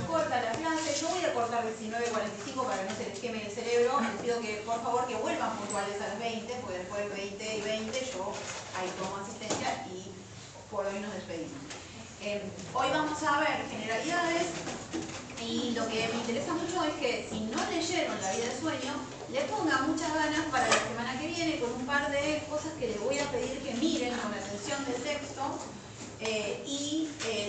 corta la clase. Yo voy a cortar 19:45 para que no se les queme el cerebro. Les pido que por favor que vuelvan puntuales a las 20, porque después 20 y 20 yo ahí tomo asistencia y por hoy nos despedimos. Hoy vamos a ver generalidades y lo que me interesa mucho es que si no leyeron La vida del sueño, le pongan muchas ganas para la semana que viene con un par de cosas que les voy a pedir que miren con atención del texto.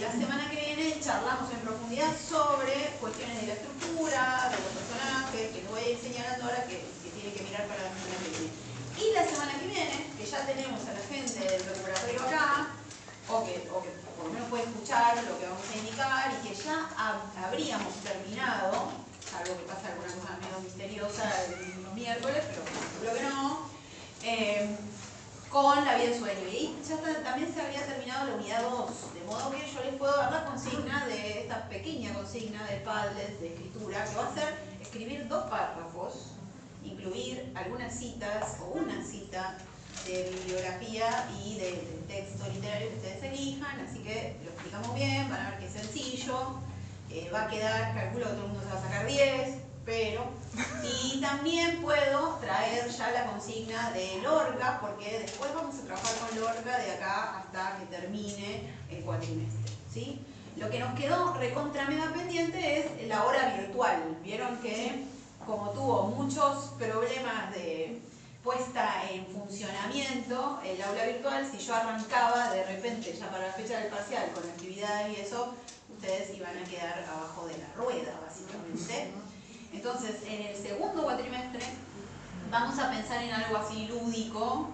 La semana que viene charlamos en profundidad sobre cuestiones de la estructura, de los personajes, que les voy a ir señalando ahora que tienen que mirar para la semana que viene. Y la semana que viene, que ya tenemos a la gente del recuperatorio acá, o que por lo menos puede escuchar lo que vamos a indicar y que ya habríamos terminado, salvo que pasa alguna cosa medio misteriosa los miércoles, pero seguro que no, con La vida del sueño. Y ya también se habría terminado la unidad 2, de modo que yo les puedo dar la consigna de esta pequeña consigna de Padlet, de escritura, que va a ser escribir 2 párrafos, incluir algunas citas o una cita de bibliografía y de texto literario que ustedes elijan, así que lo explicamos bien, van a ver que es sencillo, va a quedar, calculo que todo el mundo se va a sacar 10, pero, y también puedo traer ya la consigna de Lorca, porque después vamos a trabajar con Lorca de acá hasta que termine el cuatrimestre, ¿sí? Lo que nos quedó recontra mega pendiente es la hora virtual. Vieron que como tuvo muchos problemas de puesta en funcionamiento el aula virtual, si yo arrancaba de repente ya para la fecha del parcial con actividades y eso, ustedes iban a quedar abajo de la rueda básicamente. Entonces en el segundo cuatrimestre vamos a pensar en algo así lúdico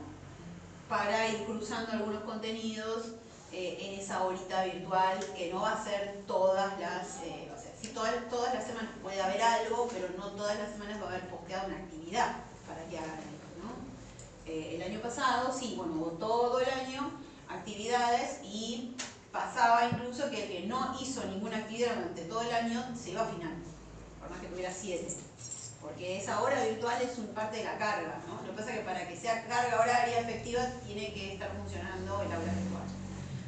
para ir cruzando algunos contenidos en esa horita virtual, que no va a ser todas las, o sea, sí, todas las semanas puede haber algo, pero no todas las semanas va a haber posteado una actividad para que hagan esto, ¿no? El año pasado, sí, bueno, hubo todo el año actividades y pasaba incluso que el que no hizo ninguna actividad durante todo el año se iba a final, por más que tuviera 7. Porque esa hora virtual es un parte de la carga, ¿no? Lo que pasa es que para que sea carga horaria efectiva tiene que estar funcionando el aula virtual.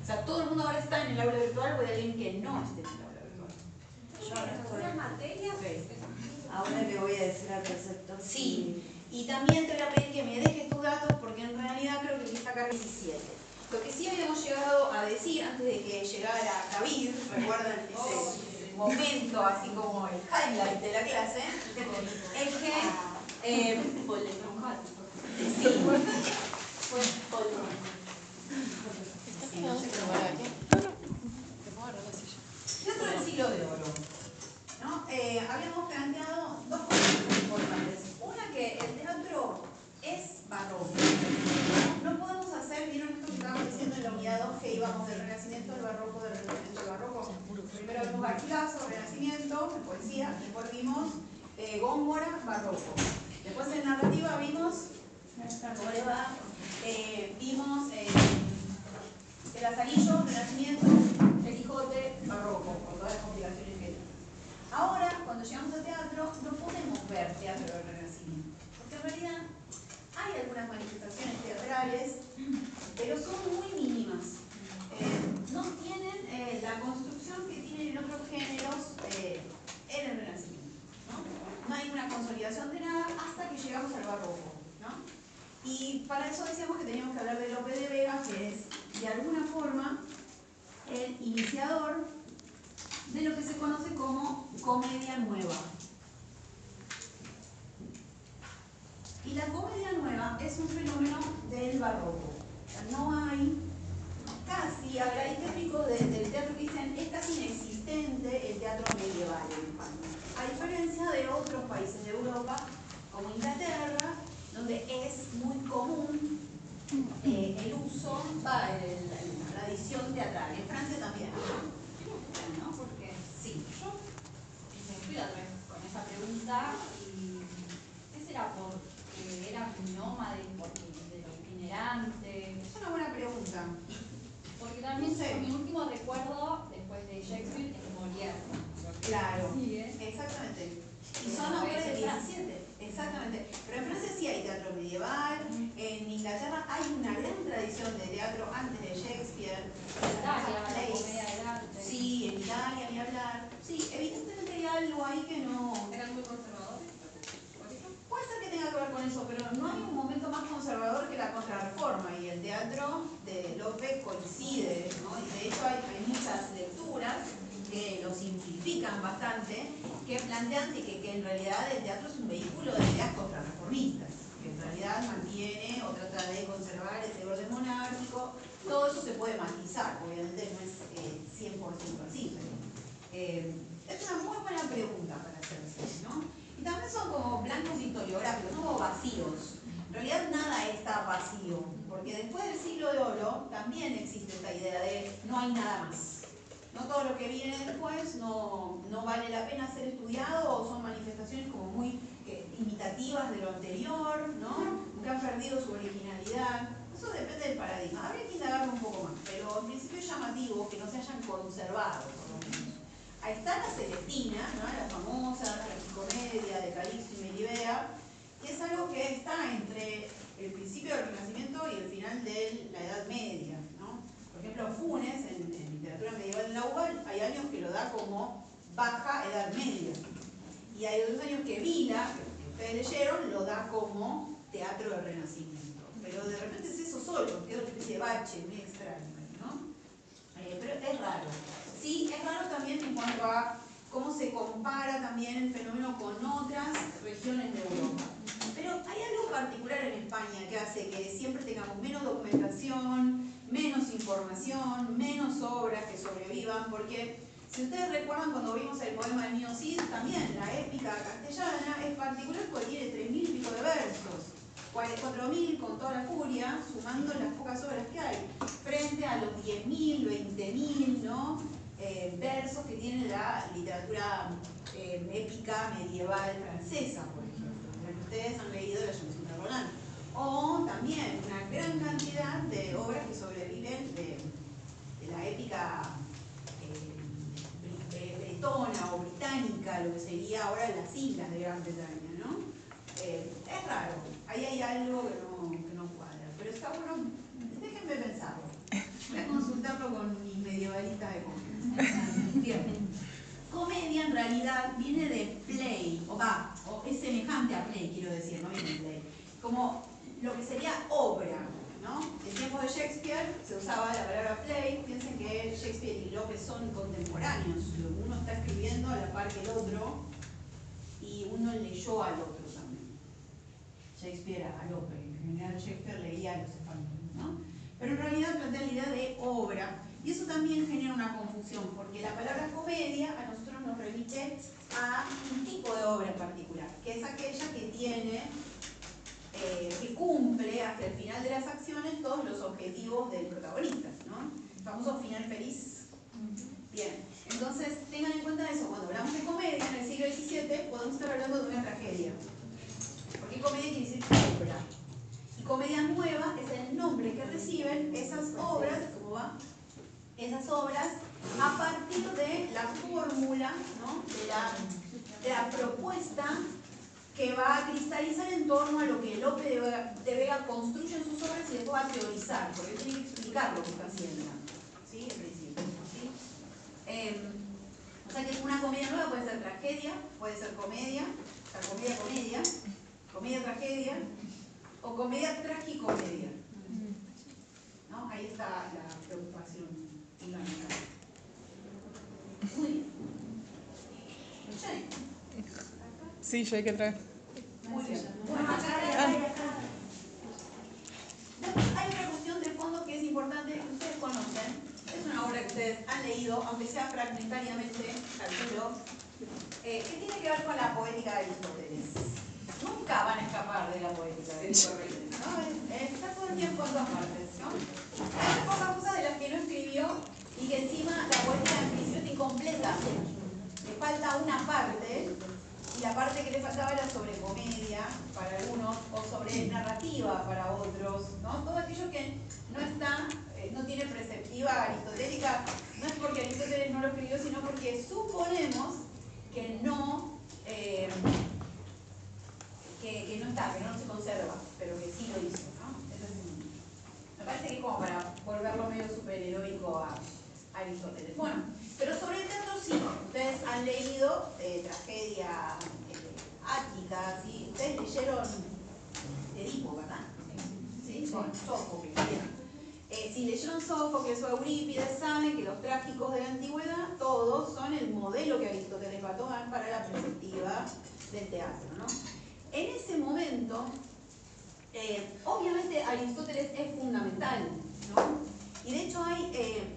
O sea, todo el mundo ahora está en el aula virtual o hay alguien que no esté en el aula virtual. Yo ahora estoy en materias. Sí. Ahora le voy a decir al preceptor. Sí, y también te voy a pedir que me dejes tus datos porque en realidad creo que está acá 17. Lo que sí habíamos llegado a decir antes de que llegara David, ¿recuerdan ese momento así como el highlight de la clase? Es que Teatro del siglo de oro, ¿no? Habíamos planteado 2 cosas muy importantes. Una, que el teatro es barroco. No podemos hacer, ¿vieron esto que estábamos diciendo en la unidad 2, que íbamos del Renacimiento al Barroco, del Renacimiento al Barroco? Primero vimos Garcilaso, Renacimiento, poesía, después vimos Góngora, Barroco. Después en narrativa vimos, ¿cómo le va? Vimos el Lazarillo, Renacimiento, el Quijote, Barroco, con todas las complicaciones que tiene. Ahora, cuando llegamos al teatro, no podemos ver teatro del Renacimiento, porque en realidad hay algunas manifestaciones teatrales, pero son muy mínimas. No tienen la construcción que tienen en otros géneros en el Renacimiento, ¿no? No hay una consolidación de nada hasta que llegamos al Barroco, ¿no? Y para eso decíamos que teníamos que hablar de Lope de Vega, que es de alguna forma el iniciador de lo que se conoce como comedia nueva. Y la comedia nueva es un fenómeno del barroco. O sea, no hay casi, hay técnicos del teatro que dicen es casi inexistente el teatro medieval en España. A diferencia de otros países de Europa, como Inglaterra, donde es muy común el uso, la tradición teatral. En Francia también, ¿no? Porque sí. Yo me fui otra vez con esa pregunta y ¿qué será? Porque era nómade, de lo itinerante. Es una buena pregunta. Porque también No sé. mi último recuerdo después de Shakespeare es Molière. Claro, ¿Sí, exactamente. Y son autores del 17. Exactamente. Pero en Francia sí hay teatro medieval, en Inglaterra hay una gran tradición de teatro antes de Shakespeare. Italia, la comedia del arte. Sí, en Italia, ni hablar. Sí, evidentemente ahí que no... ¿Eran muy conservadores? Puede ser que tenga que ver con eso, pero no hay un momento más conservador que la Contrarreforma, y el teatro de Lope coincide, ¿no? Y de hecho hay muchas lecturas que lo simplifican bastante, que plantean que en realidad el teatro es un vehículo de ideas contrarreformistas, que en realidad mantiene o trata de conservar ese orden monárquico. Todo eso se puede matizar, obviamente no es 100% así, pero es una muy buena pregunta para hacerse, ¿no? Y también son como blancos historiográficos, son como vacíos. En realidad nada está vacío, porque después del siglo de oro también existe esta idea de no hay nada más. No todo lo que viene después no vale la pena ser estudiado, o son manifestaciones como muy imitativas de lo anterior, ¿no? Que han perdido su originalidad. Eso depende del paradigma. Habría que indagarlo un poco más, pero en principio es llamativo que no se hayan conservado, por lo menos. Ahí está la Celestina, ¿no? La famosa tragicomedia de Calixto y Melibea, que es algo que está entre el principio del Renacimiento y el final de la Edad Media, ¿no? Por ejemplo, Funes, en literatura medieval en la UBA, hay años que lo da como baja Edad Media. Y hay otros años que Vila, que ustedes leyeron, lo da como teatro del Renacimiento. Pero de repente es eso solo, queda una especie de bache, muy extraño, ¿no? Pero es raro. Sí, es raro también en cuanto a cómo se compara también el fenómeno con otras regiones de Europa. Pero hay algo particular en España que hace que siempre tengamos menos documentación, menos información, menos obras que sobrevivan, porque si ustedes recuerdan cuando vimos el poema del Niño Cid, también la épica castellana es particular porque tiene 3.000 y pico de versos. 4.000 con toda la furia, sumando las pocas obras que hay, frente a los 10.000, 20.000, ¿no? Versos que tiene la literatura épica medieval francesa, por ejemplo, la que ustedes han leído de la Chanson de Roland. O también una gran cantidad de obras que sobreviven de la épica bretona o británica, lo que sería ahora las islas de Gran Bretaña, ¿no? Es raro, ahí hay algo que no cuadra, pero está bueno, déjenme pensarlo. Voy a consultarlo con mis medievalistas de confianza. Bien. Comedia en realidad viene de play, o es semejante a play, quiero decir, no viene de play. Como lo que sería obra, ¿no? En tiempos de Shakespeare se usaba la palabra play. Piensen que Shakespeare y Lope son contemporáneos. Uno está escribiendo a la par que el otro y uno leyó al otro también. Shakespeare a Lope, en general Shakespeare leía a los españoles, ¿no? Pero en realidad plantea la idea de obra, y eso también genera una confusión, porque la palabra comedia a nosotros nos remite a un tipo de obra en particular, que es aquella que tiene, que cumple hasta el final de las acciones todos los objetivos del protagonista, ¿no? El famoso final feliz. Bien, entonces tengan en cuenta eso, cuando hablamos de comedia en el siglo XVII podemos estar hablando de una tragedia, porque comedia quiere decir obra. Y comedia nueva es el nombre que reciben esas obras, ¿cómo va? Esas obras a partir de la fórmula, ¿no? de la propuesta que va a cristalizar en torno a lo que Lope de Vega construye en sus obras y después va a teorizar, porque él tiene que explicar lo que está haciendo, ¿sí? En principio, ¿sí? O sea que una comedia nueva puede ser tragedia, puede ser comedia, o sea, comedia, tragedia, o comedia tragicomedia, ¿no? Ahí está la preocupación fundamental. Muy bien. Sí, yo hay que traer. Muy bien. Bueno, hay otra cuestión de fondo que es importante, que ustedes conocen. Es una obra que ustedes han leído, aunque sea fragmentariamente, calculo, que tiene que ver con la poética de Aristóteles. Nunca van a escapar de la poética de Aristóteles, ¿no? Está todo el tiempo en todas partes, ¿no? Hay pocas cosas de las que no escribió y que encima la poética en principio está incompleta. Le falta una parte, y la parte que le faltaba era sobre comedia para algunos o sobre narrativa para otros, ¿no? Todo aquello que no está, no tiene perspectiva aristotélica, no es porque Aristóteles no lo escribió, sino porque suponemos que no, que no está, que no se conserva, pero que sí lo hizo, ¿no? Me parece que es como para volverlo medio superheroico a Aristóteles. Bueno, pero sobre el teatro sí, ustedes han leído tragedia ática, ¿sí? Ustedes leyeron Edipo, ¿verdad? Sí, bueno, Sófocles. Si leyeron Sófocles o Eurípides, saben que los trágicos de la antigüedad todos son el modelo que Aristóteles va a tomar para la perspectiva del teatro, ¿no? En ese momento, obviamente Aristóteles es fundamental, ¿no? Y de hecho hay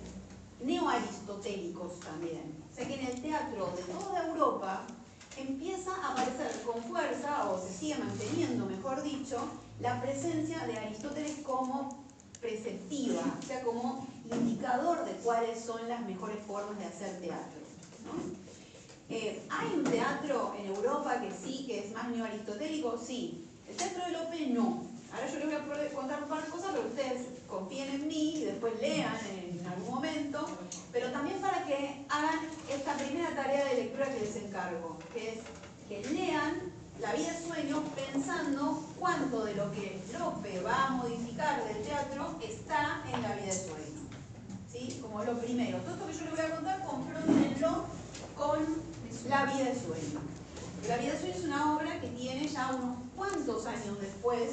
neoaristotélicos también. O sea que en el teatro de toda Europa empieza a aparecer con fuerza, o se sigue manteniendo, mejor dicho, la presencia de Aristóteles como preceptiva, o sea, como indicador de cuáles son las mejores formas de hacer teatro, ¿no? ¿Hay un teatro en Europa que sí, que es más neoaristotélico? Sí. El teatro de Lope no. Ahora yo les voy a contar un par de cosas, pero ustedes confíen en mí y después lean en algún momento, pero también para que hagan esta primera tarea de lectura que les encargo, que es que lean La vida es sueño pensando cuánto de lo que Lope va a modificar del teatro está en La vida es sueño. ¿Sí? Como lo primero. Todo esto que yo les voy a contar, confróntenlo con La vida es sueño. La vida es sueño es una obra que tiene ya unos cuantos años después,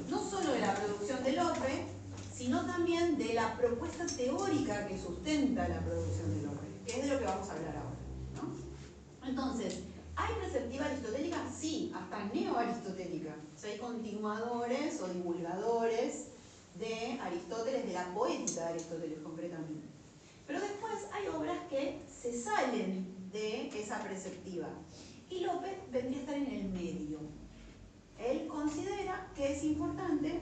no solo de la producción de Lope, sino también de la propuesta teórica que sustenta la producción de Lope, que es de lo que vamos a hablar ahora, ¿no? Entonces, ¿hay preceptiva aristotélica? Sí, hasta neoaristotélica. O sea, hay continuadores o divulgadores de Aristóteles, de la poética de Aristóteles concretamente. Pero después hay obras que se salen de esa preceptiva. Y Lope vendría a estar en el medio. Él considera que es importante,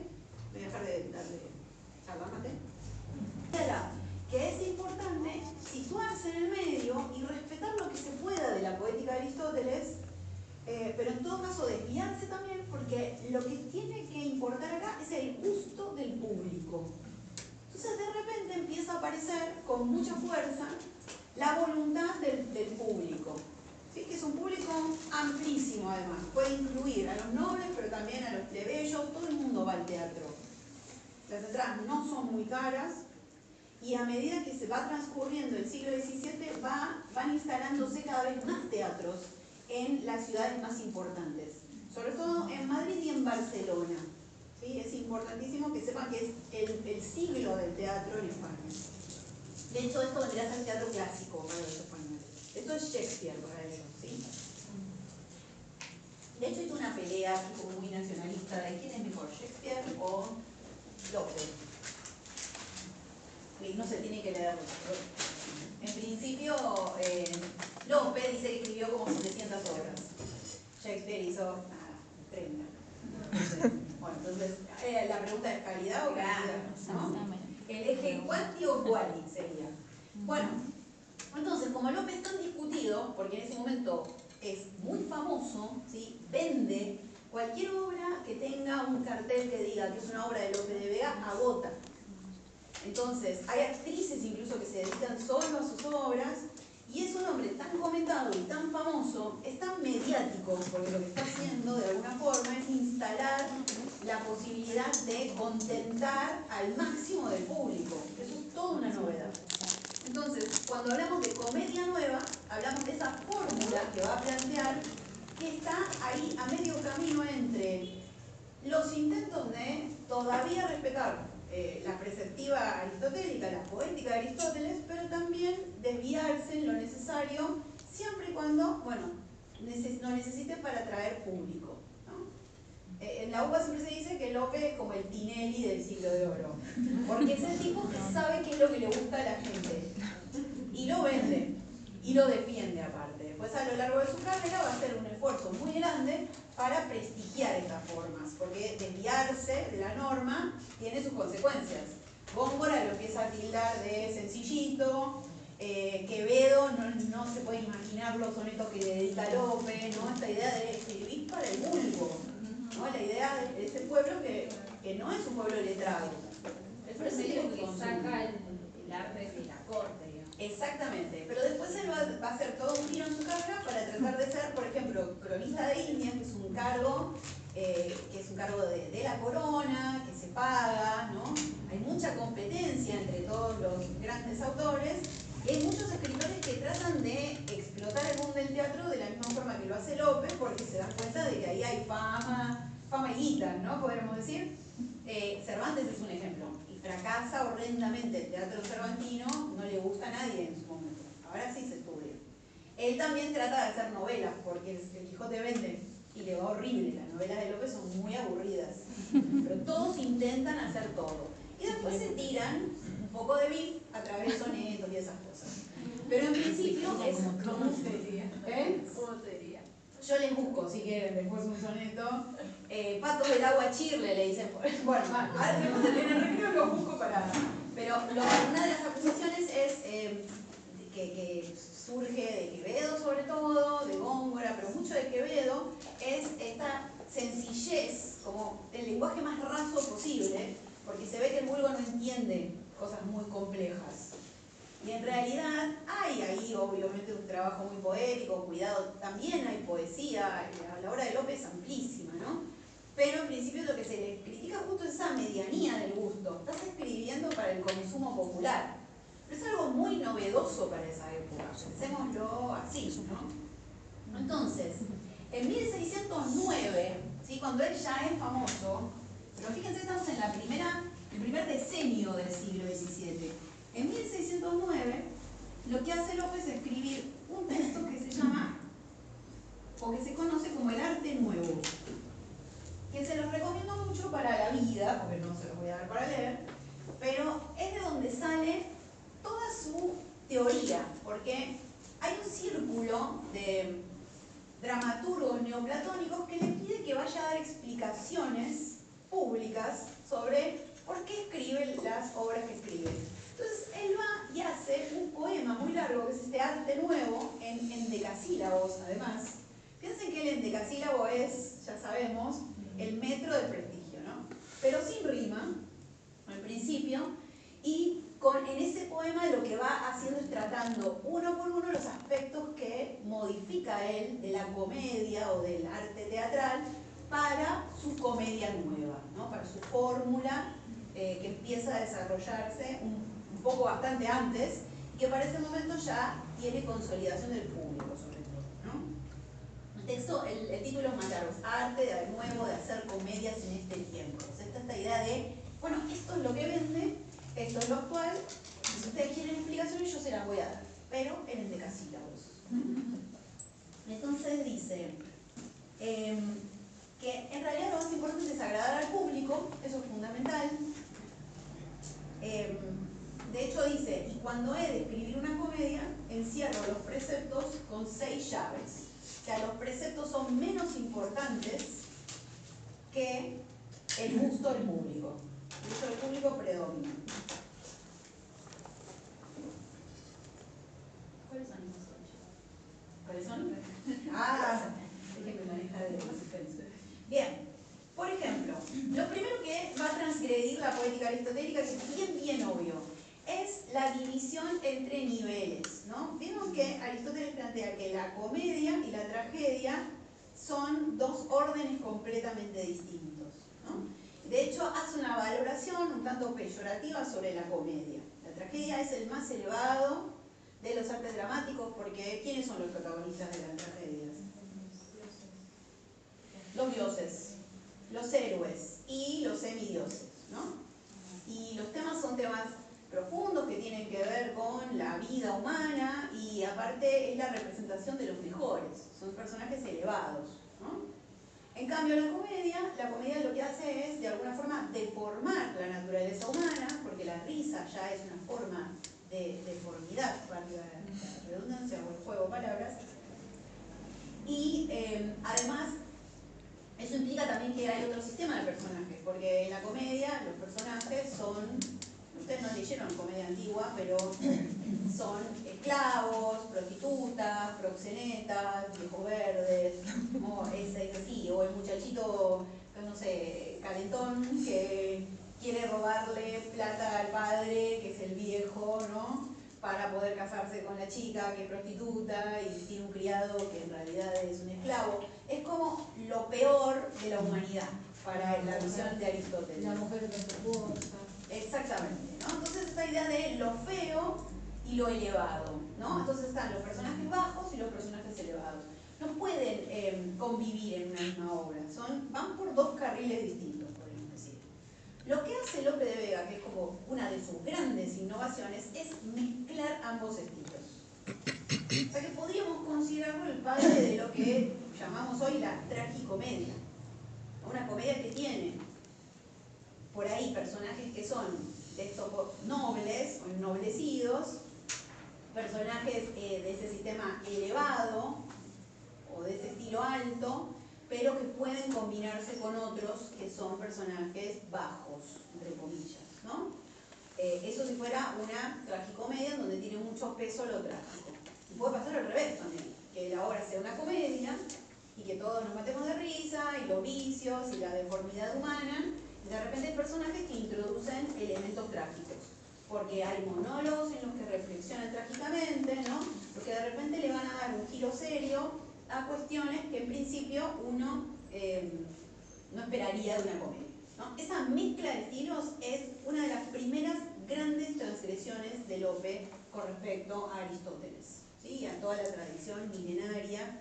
voy a dejar de darle charla, mate, que es importante situarse en el medio y respetar lo que se pueda de la poética de Aristóteles, pero en todo caso desviarse también, porque lo que tiene que importar acá es el gusto del público. Entonces de repente empieza a aparecer con mucha fuerza la voluntad del público, ¿sí? Que es un público amplísimo además, puede incluir a los nobles, pero también a los plebeyos, todo el mundo va al teatro. Las entradas no son muy caras y a medida que se va transcurriendo el siglo XVII van instalándose cada vez más teatros en las ciudades más importantes, sobre todo en Madrid y en Barcelona. ¿Sí? Es importantísimo que sepan que es el siglo del teatro en España. De hecho, esto vendría a ser teatro clásico para los españoles. Esto es Shakespeare para ellos, ¿sí? De hecho, hay una pelea así como muy nacionalista de quién es mejor, Shakespeare o Lope. Y no se tiene que leer. En principio, Lope dice que escribió como 700 obras. Shakespeare hizo 30. Bueno, entonces, la pregunta es calidad o cantidad, ¿no? El eje quanti o quali sería. Bueno, entonces, como Lope es tan discutido, porque en ese momento es muy famoso, ¿sí? Vende cualquier obra que tenga un cartel que diga que es una obra de Lope de Vega, agota. Entonces, hay actrices incluso que se dedican solo a sus obras, y es un hombre tan comentado y tan famoso, es tan mediático, porque lo que está haciendo de alguna forma es instalar la posibilidad de contentar al máximo del público. Eso es toda una novedad. Entonces, cuando hablamos de comedia nueva, hablamos de esa fórmula que va a plantear, que está ahí a medio camino entre los intentos de todavía respetar la preceptiva aristotélica, la poética de Aristóteles, pero también desviarse en lo necesario, siempre y cuando, bueno, lo necesite para atraer público, ¿no? En la UBA siempre se dice que Lope es como el Tinelli del siglo de oro, porque es el tipo que sabe qué es lo que le gusta a la gente, y lo vende, y lo defiende aparte. Después a lo largo de su carrera va a hacer un esfuerzo muy grande para prestigiar estas formas, porque desviarse de la norma tiene sus consecuencias. Góngora lo empieza a tildar de sencillito, Quevedo no se puede imaginar los sonetos que le dedica Lope, ¿no? Esta idea de escribir para el vulgo, ¿no? La idea de ese pueblo que no es un pueblo letrado. Es el medio que saca el arte de la corte, digamos. Exactamente, pero después él va a hacer todo un giro en su carrera para tratar de ser, por ejemplo, cronista de Indias, que es un cargo de la corona, que se paga, ¿no? Hay mucha competencia entre todos los grandes autores, y hay muchos escritores que tratan de explotar el mundo del teatro de la misma forma que lo hace López, porque se dan cuenta de que ahí hay fama y guita, ¿no? Podríamos decir. Cervantes es un ejemplo, y fracasa horrendamente el teatro cervantino, no le gusta a nadie en su momento. Ahora sí se estudia. Él también trata de hacer novelas, porque el Quijote vende, y le va horrible. Las novelas de López son muy aburridas, pero todos intentan hacer todo. Y después se tiran un poco de beef a través de sonetos y esas cosas. Pero en principio es... ¿Cómo sería? ¿Cómo sería? Yo les busco, si quieren, después un soneto. Patos del agua chirle, le dicen. Bueno, en el recreo lo busco para... Pero una de las acusaciones es que surge de Quevedo sobre todo, de Góngora, pero mucho de Quevedo, es esta sencillez, como el lenguaje más raso posible, porque se ve que el vulgo no entiende cosas muy complejas. Y en realidad hay ahí obviamente un trabajo muy poético, cuidado, también hay poesía, la obra de López es amplísima, ¿no? Pero en principio lo que se le critica justo es esa medianía del gusto. Estás escribiendo para el consumo popular, pero es algo muy novedoso para esa época, pensémoslo así, ¿no? Entonces, en 1609, ¿sí? Cuando él ya es famoso, pero fíjense, estamos en el primer decenio del siglo XVII. En 1609, lo que hace López es escribir un texto que se llama, o que se conoce como el arte nuevo, que se los recomiendo mucho para la vida, porque no se los voy a dar para leer, pero es de donde sale toda su teoría, porque hay un círculo de dramaturgos neoplatónicos que le pide que vaya a dar explicaciones públicas sobre por qué escribe las obras que escribe. Entonces él va y hace un poema muy largo, que es este arte nuevo, en decasílabos además. Piensen que el endecasílabo es, ya sabemos, el metro del prestigio, ¿no? Pero sin rima, al principio, y en ese poema lo que va haciendo es tratando uno por uno los aspectos que modifica él de la comedia o del arte teatral para su comedia nueva, ¿no? Para su fórmula que empieza a desarrollarse un poco bastante antes y que para ese momento ya tiene consolidación del público sobre todo, ¿no? El texto, el título es más largo, es Arte de nuevo de hacer comedias en este tiempo. O sea, esta idea de, bueno, esto es lo que vende, esto es lo actual, y si ustedes quieren explicaciones yo se las voy a dar, pero en endecasílabos. Entonces dice que en realidad lo más importante es agradar al público, eso es fundamental. De hecho dice, y cuando he de escribir una comedia, encierro los preceptos con 6 llaves. O sea, los preceptos son menos importantes que el gusto del público. El gusto del público predomina. ¿Cuáles son esos 8? ¿Cuáles son? Déjenme manejar el suspenso. Bien, por ejemplo, lo primero que va a transgredir la poética aristotélica, que es bien obvio, es la división entre niveles, ¿no? Vimos que Aristóteles plantea que la comedia y la tragedia son dos órdenes completamente distintos, ¿no? De hecho, hace una valoración un tanto peyorativa sobre la comedia. La tragedia es el más elevado de los artes dramáticos, porque ¿quiénes son los protagonistas de las tragedias? Los dioses, los héroes y los semidioses, ¿no? Y los temas son temas profundos que tienen que ver con la vida humana y aparte es la representación de los mejores, son personajes elevados, ¿no? En cambio la comedia lo que hace es de alguna forma deformar la naturaleza humana, porque la risa ya es una forma de deformidad, valga la redundancia o el juego de palabras, y además eso implica también que hay otro sistema de personajes, porque en la comedia los personajes son, ustedes no leyeron comedia antigua, pero son esclavos, prostitutas, proxenetas, viejos verdes, o el muchachito, no sé, calentón, que quiere robarle plata al padre, que es el viejo, ¿no? Para poder casarse con la chica que es prostituta y tiene un criado que en realidad es un esclavo. Es como lo peor de la humanidad para la visión de Aristóteles. La mujer respetuosa. Exactamente, ¿no? Entonces esta idea de lo feo y lo elevado, ¿no? Entonces están los personajes bajos y los personajes elevados. No pueden convivir en una misma obra, van por dos carriles distintos, podemos decir. Lo que hace Lope de Vega, que es como una de sus grandes innovaciones, es mezclar ambos estilos. O sea que podríamos considerarlo el padre de lo que llamamos hoy la tragicomedia. Una comedia que tiene por ahí personajes que son de estos nobles o ennoblecidos, personajes de ese sistema elevado o de ese estilo alto, pero que pueden combinarse con otros que son personajes bajos, entre comillas, ¿no? Eso si fuera una tragicomedia en donde tiene mucho peso lo trágico. Y puede pasar al revés también, que la obra sea una comedia y que todos nos matemos de risa, y los vicios y la deformidad humana, y de repente hay personajes que introducen elementos trágicos, porque hay monólogos en los que reflexionan trágicamente, ¿no? Porque de repente le van a dar un giro serio a cuestiones que en principio uno no esperaría de una comedia, ¿no? Esa mezcla de estilos es una de las primeras grandes transgresiones de Lope con respecto a Aristóteles, ¿sí? Y a toda la tradición milenaria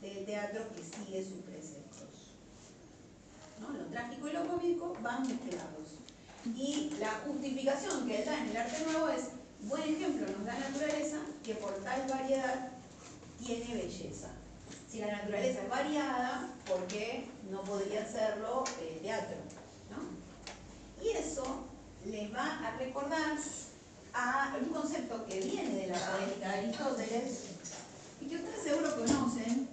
del teatro que sigue sus preceptos, ¿no? Lo trágico y lo cómico van mezclados. Y la justificación que él da en el arte nuevo es: buen ejemplo nos da naturaleza, que por tal variedad tiene belleza. Si la naturaleza es variada, ¿por qué no podría serlo el teatro, ¿no? Y eso les va a recordar a un concepto que viene de la poética de Aristóteles y que ustedes seguro conocen,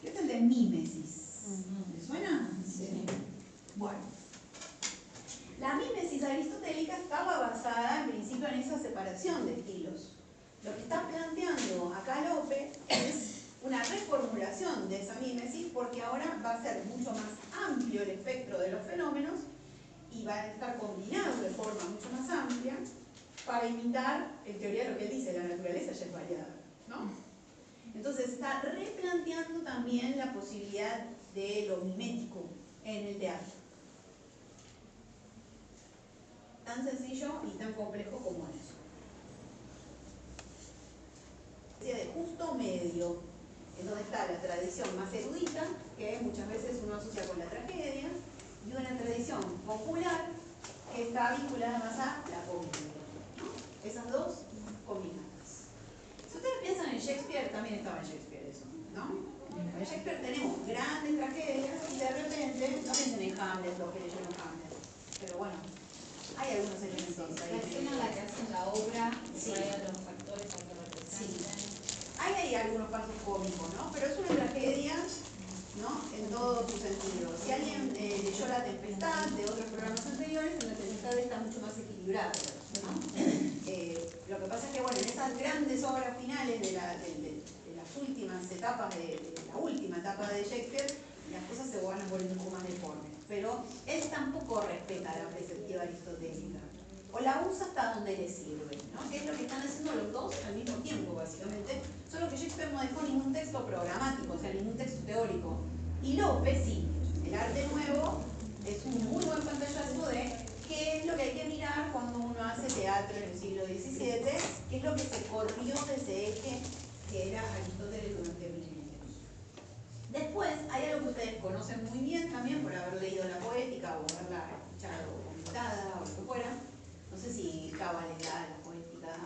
que es el de mímesis. ¿Les suena? Sí. Bueno, la mímesis aristotélica estaba basada en principio en esa separación de estilos. Lo que está planteando acá Lope es una reformulación de esa mímesis, porque ahora va a ser mucho más amplio el espectro de los fenómenos y va a estar combinado de forma mucho más amplia para imitar, en teoría, lo que él dice: la naturaleza ya es variada, ¿no? Entonces está replanteando también la posibilidad de lo mimético en el teatro. Tan sencillo y tan complejo como eso. De justo medio, en donde está la tradición más erudita, que muchas veces uno asocia con la tragedia, y una tradición popular que está vinculada más a la comedia, ¿no? Esas dos combinadas. Si ustedes piensan en Shakespeare, también estaba en Shakespeare eso, ¿no? En Shakespeare tenemos grandes tragedias y de repente, no piensen en Hamlet, los que leyeron Hamlet, pero bueno, hay algunos elementos ahí. La escena en la que hacen la obra, Sí. trae a los actores para que representen. Sí. Hay algunos pasos cómicos, ¿no? Pero es una tragedia, ¿no? En todo su sentido. Si alguien leyó La Tempestad de otros programas anteriores, en La Tempestad está mucho más equilibrado, ¿no? Lo que pasa es que, bueno, en esas grandes obras finales de las últimas etapas, de la última etapa de Shakespeare, las cosas se van volviendo un poco más deformes. Pero él tampoco respeta la perspectiva aristotélica, o la usa hasta donde le sirve, ¿no? Que es lo que están haciendo los dos al mismo tiempo, básicamente. Solo que Shakespeare no dejó ningún texto programático, o sea, ningún texto teórico. Y Lope sí. El arte nuevo es un muy buen pantallazo de qué es lo que hay que mirar cuando uno hace teatro en el siglo XVII, qué es lo que se corrió de ese eje que era Aristóteles durante milenios. Después, hay algo que ustedes conocen muy bien también por haber leído la poética o haberla escuchado comentada o lo que fuera. No sé si Cava le da la poética.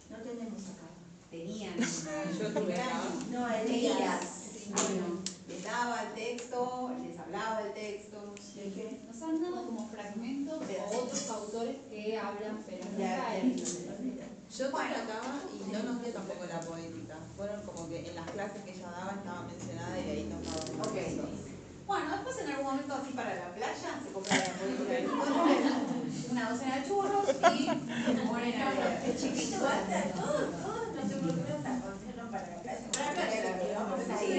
No tenemos acá. Tenían. Yo estuve acá. No, Leías. Sí. Bueno, les daba el texto, les hablaba el texto. ¿De qué? Nos han dado como fragmentos o otros autores que hablan, pero nunca Ya, él. Yo estuve acá y no nos dio tampoco la poética. Fueron como que en las clases que ella daba estaba mencionada y ahí nos daba. Ok. Bueno, después en algún momento así para la playa se compra la poética de Aristóteles, una docena de churros y se ponen a leer. El chiquito va a estar todos, no sé por qué no están confiando para la playa. Para la playa, que vamos a sí. ir.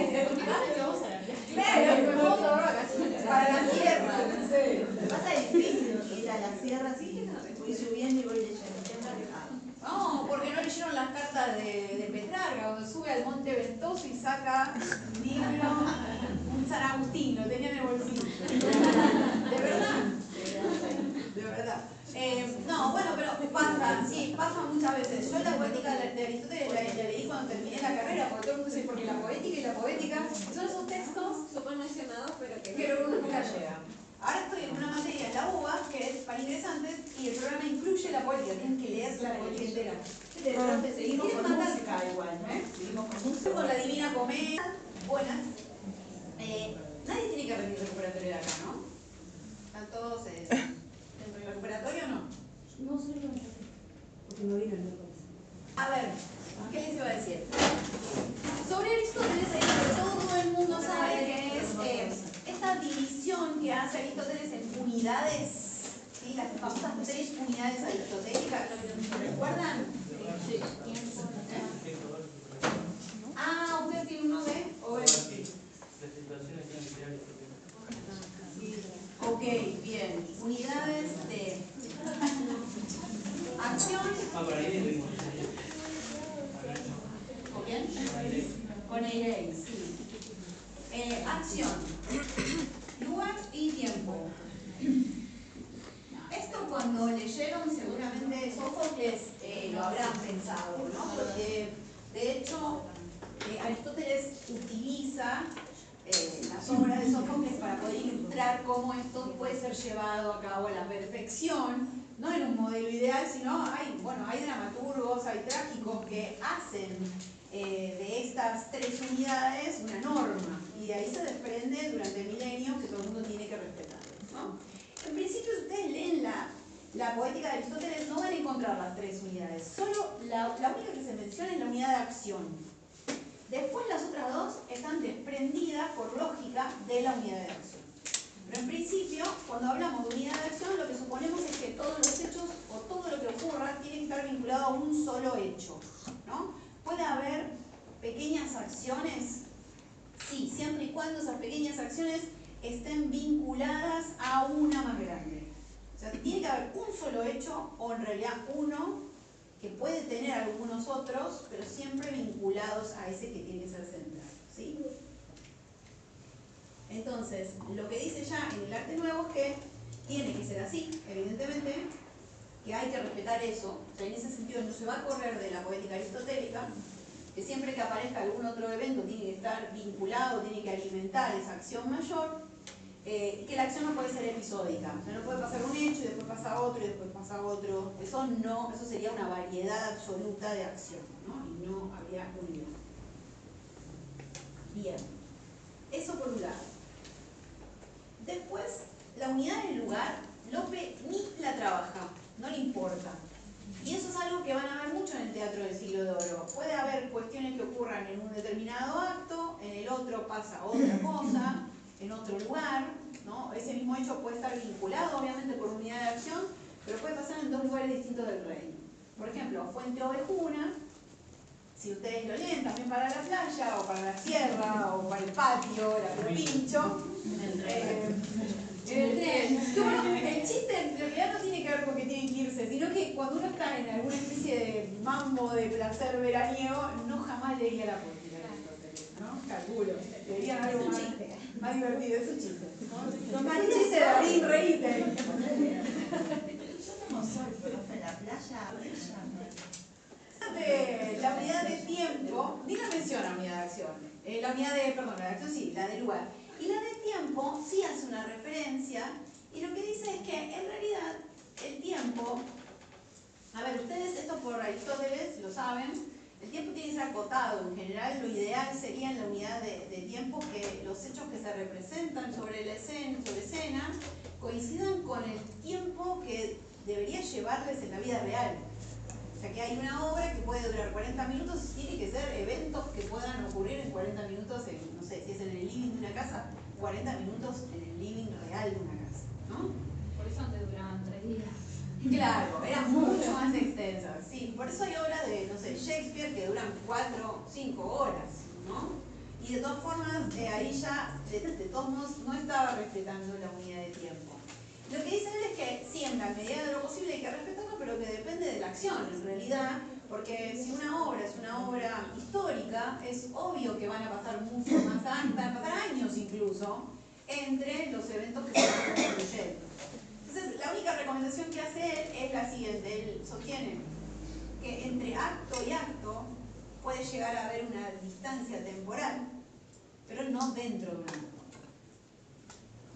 Vamos a la playa. Claro, me puedo tomar vacaciones. Para la sierra, no sé. Pasa difícil ir a la sierra así, voy subiendo y voy leyendo. No, porque no leyeron las cartas de Petrarca, cuando sube al Monte Ventoso y saca un libro, un San Agustín, lo tenía en el bolsillo. ¿De verdad? De verdad. No, bueno, pero pasa, sí, pasa muchas veces. Yo les voy de Aristóteles la leí cuando terminé la carrera, porque todo el mundo dice, porque la poética y la poética son esos textos Súper mencionados, pero que que luego nunca llega. Ahora estoy en una materia en la UBA que es para ingresantes y el programa incluye la poética, tienen que leer la poética entera. seguimos con música igual, ¿no? Seguimos con la Divina Comedia. Buenas. Nadie tiene que rendir recuperatorio de acá, ¿no? ¿Están todos en recuperatorio o no? No soy lo porque no vino el miércoles. A ver, ¿qué les iba a decir? Sobre Aristóteles, todo el mundo sabe que es esta división que hace Aristóteles en unidades, ¿sí? Las famosas 3 unidades aristotélicas, ¿recuerdan? Sí. Ah, ¿ustedes tienen uno de? ¿O ven? Ok, bien. Unidades de acción. ¿Con quién? Con Eireis, sí. Acción, lugar y tiempo. Esto cuando leyeron seguramente Sófocles lo habrán pensado, ¿no? Porque de hecho Aristóteles utiliza las obras de Sófocles para poder ilustrar cómo esto puede ser llevado a cabo a la perfección, no en un modelo ideal, sino hay dramaturgos, hay trágicos que hacen de estas 3 unidades una norma, y de ahí se desprende durante milenios que todo el mundo tiene que respetar, ¿no? En principio, si ustedes leen la poética de Aristóteles, no van a encontrar las 3 unidades, solo la única que se menciona es la unidad de acción. Después las otras 2 están desprendidas por lógica de la unidad de acción. Pero en principio, cuando hablamos de unidad de acción, lo que suponemos es que todos los hechos o todo lo que ocurra tiene que estar vinculado a un solo hecho, ¿no? ¿Puede haber pequeñas acciones? Sí, siempre y cuando esas pequeñas acciones estén vinculadas a una más grande. O sea, tiene que haber un solo hecho, o en realidad uno, que puede tener algunos otros, pero siempre vinculados a ese que tiene que ser central, ¿sí? Entonces, lo que dice ya en el arte nuevo es que tiene que ser así, evidentemente, que hay que respetar eso. O sea, en ese sentido no se va a correr de la poética aristotélica, que siempre que aparezca algún otro evento tiene que estar vinculado, tiene que alimentar esa acción mayor, y que la acción no puede ser episódica. O sea, no puede pasar un hecho y después pasa otro y después pasa otro. Eso sería una variedad absoluta de acción, ¿no? Y no habría unidad. Bien, eso por un lado. Después, la unidad del lugar, Lope ni la trabaja, no le importa. Y eso es algo que van a ver mucho en el teatro del siglo de oro. Puede haber cuestiones que ocurran en un determinado acto, en el otro pasa otra cosa, en otro lugar, ¿no? Ese mismo hecho puede estar vinculado, obviamente, por unidad de acción, pero puede pasar en 2 lugares distintos del reino. Por ejemplo, Fuente Ovejuna, si ustedes lo leen, también para la playa, o para la sierra, o para el patio, el pincho. En el tren. El chiste en realidad no tiene que ver con que tienen que irse, sino que cuando uno está en alguna especie de mambo de placer veraniego, no jamás leería la poética de Aristóteles, ¿no? Calculo. Leerían algo más divertido, es un chiste. Los más chistes de Darín, reíte. Yo tengo sol, profe, en la playa. La unidad de tiempo, ni la menciona unidad de acción. La unidad de, perdón, la de acción sí, la de lugar. Y la de tiempo sí hace una referencia, y lo que dice es que en realidad el tiempo, a ver, ustedes esto por Aristóteles lo saben, el tiempo tiene que ser acotado. En general lo ideal sería en la unidad de tiempo que los hechos que se representan sobre escena coincidan con el tiempo que debería llevarles en la vida real. O sea, que hay una obra que puede durar 40 minutos y tiene que ser eventos que puedan ocurrir en 40 minutos, no sé, si es en el living de una casa, 40 minutos en el living real de una casa, ¿no? Por eso antes duraban 3 días. Claro, eran mucho más extensas, sí. Por eso hay obras de, no sé, Shakespeare que duran 4 o 5 horas, ¿no? Y de todas formas, ahí ya, de todos modos, no estaba respetando la unidad de tiempo. Lo que dice él es que siempre, a medida de lo posible, hay que respetarlo, pero que depende de la acción, en realidad, porque si una obra es una obra histórica, es obvio que van a pasar mucho más años, van a pasar años incluso, entre los eventos que se van construyendo. Entonces, la única recomendación que hace él es la siguiente. Él sostiene que entre acto y acto llegar a haber una distancia temporal, pero no dentro de una norma,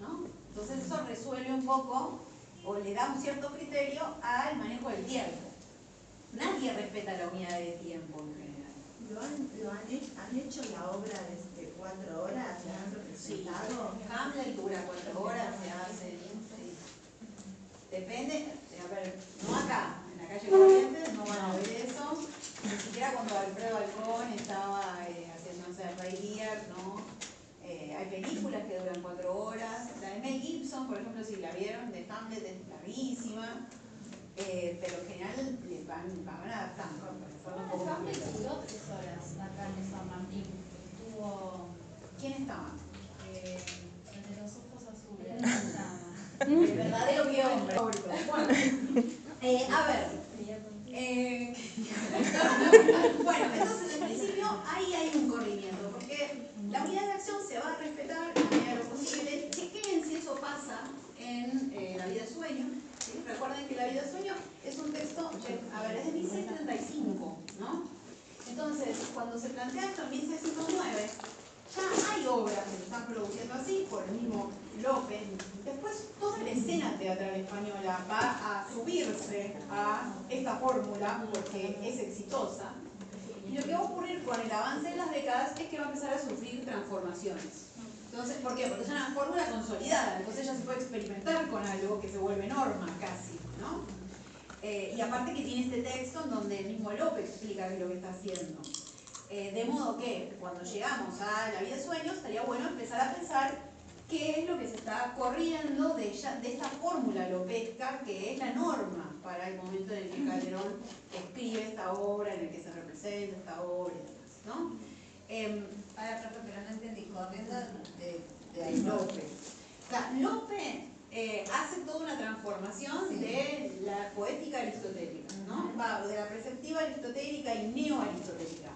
¿no? Entonces eso resuelve un poco, o le da un cierto criterio al manejo del tiempo. Nadie respeta la unidad de tiempo en general. ¿Han hecho la obra de 4 horas? ¿La han representado? Hamlet dura 4 horas, se hace. Sí. Depende, a ver, no acá, en la calle Corrientes no van a ver eso. Ni siquiera cuando Alfredo Alcón estaba haciendo, no sé, Rey Lear, ¿no? Hay películas que duran 4 horas. La de Mel Gibson, por ejemplo, si la vieron, de Hamlet es larguísima. Pero en general les van adaptando. Hamlet duró 3 horas acá en San Martín. Estuvo. ¿Quién estaba? El de los ojos azules. El verdadero guión favorito. Bueno, a ver. Bueno, entonces en principio ahí hay un corrimiento, porque la unidad de acción se va a respetar a medida de lo posible. Chequen si eso pasa en La vida de sueño. ¿Sí? Recuerden que La vida de sueño es un texto, a ver, es de 1635, ¿no? Entonces, cuando se plantea esto en 1609, ya hay obras que se están produciendo así, por el mismo Lope. Después, toda la escena teatral española va a subirse a esta fórmula porque es exitosa. Y lo que va a ocurrir con el avance de las décadas es que va a empezar a sufrir transformaciones. Entonces, ¿por qué? Porque es una fórmula consolidada, entonces ya se puede experimentar con algo que se vuelve norma casi, ¿no? Y aparte que tiene este texto en donde el mismo Lope explica qué es lo que está haciendo. De modo que cuando llegamos a La vida de sueños, estaría bueno empezar a pensar qué es lo que se está corriendo de esta fórmula lopesca que es la norma para el momento en el que Calderón escribe esta obra, en el que se representa esta obra y demás, ¿no? Ahora, profe, pero no entendí, corriendo de Lope. O sea, Lope hace toda una transformación de la poética aristotélica, ¿no? Va de la perceptiva aristotélica y neoaristotélica.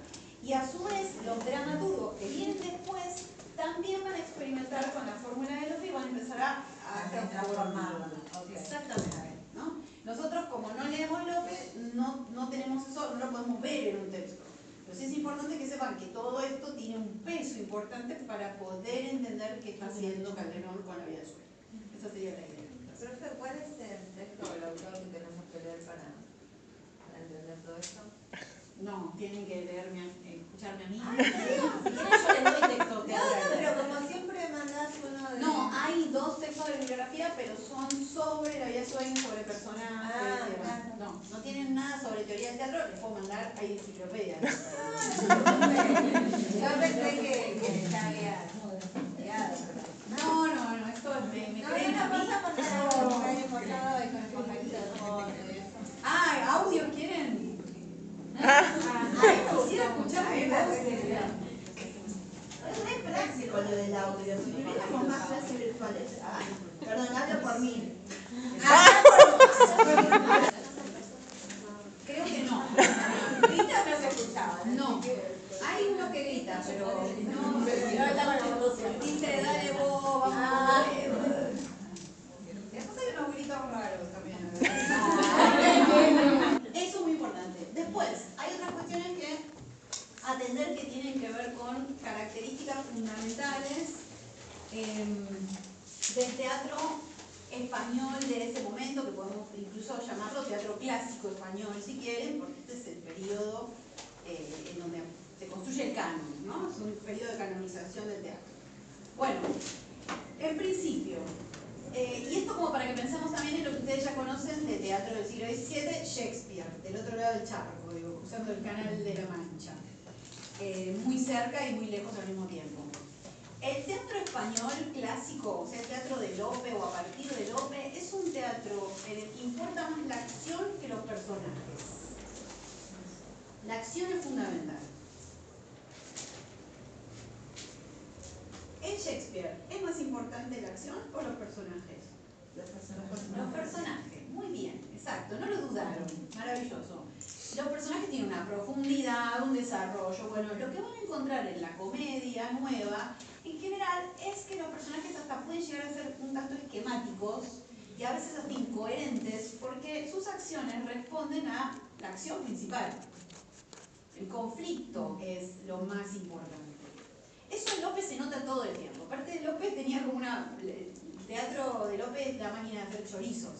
Y a su vez, los dramaturgos que vienen después también van a experimentar con la fórmula de Lope y van a empezar a transformarla. Okay. Exactamente, ¿no? Nosotros, como no leemos Lope, no tenemos eso, no lo podemos ver en un texto. Pero sí es importante que sepan que todo esto tiene un peso importante para poder entender qué está haciendo Calderón con La vida de sueño. Esa sería la idea. Profe, ¿cuál es el texto o el autor que tenemos que leer para entender todo esto? No, tienen que leerme, escucharme a mí. Ah, Si quieren yo les doy texto no, teatral. pero como siempre mandás uno de... No, hay 2 textos de bibliografía, pero son sobre La vida de sueño, sobre personajes y demás. Claro. No tienen nada sobre teoría del teatro, les puedo mandar, hay enciclopedias. Yo pensé que estaba guiado. No, esto me creen a mí. Ah, ¿audios quieren? Quisiera escuchar mi voz. Es re práctico lo del audio. Si tuviéramos más clases virtuales. Perdón, hablo por mí. Creo que no. Grita no se escuchaba. No. Hay uno que grita, pero no. Dice, dale vos, vamos. Después hay unos gritos raros también. Eso es muy importante. Después, hay otras cuestiones que atender que tienen que ver con características fundamentales del teatro español de ese momento, que podemos incluso llamarlo teatro clásico español si quieren, porque este es el periodo en donde se construye el canon, ¿no? Es un periodo de canonización del teatro. Bueno, en principio, y esto como para que pensemos también en lo que ustedes ya conocen de teatro del siglo XVII, Shakespeare, del otro lado del charco, digo, cruzando el Canal de la Mancha, muy cerca y muy lejos al mismo tiempo. El teatro español clásico, o sea, el teatro de Lope o a partir de Lope, es un teatro en el que importa más la acción que los personajes. La acción es fundamental. En Shakespeare, ¿es más importante la acción o los personajes? Los personajes, muy bien, exacto, no lo dudaron, maravilloso. Los personajes tienen una profundidad, un desarrollo. Bueno, lo que van a encontrar en la comedia nueva, en general, es que los personajes hasta pueden llegar a ser un tanto esquemáticos y a veces hasta incoherentes, porque sus acciones responden a la acción principal. El conflicto es lo más importante. Eso en López se nota todo el tiempo. Aparte de López tenía como el teatro de López, la máquina de hacer chorizos.